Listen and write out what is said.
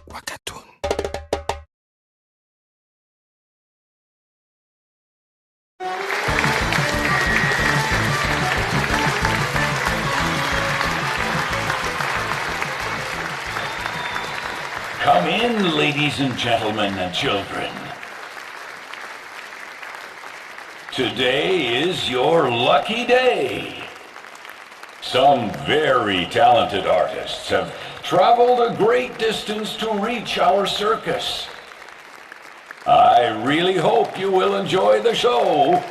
Wakatoon. Come in, ladies and gentlemen and children. Today is your lucky day. Some very talented artists have traveled a great distance to reach our circus. I really hope you will enjoy the show.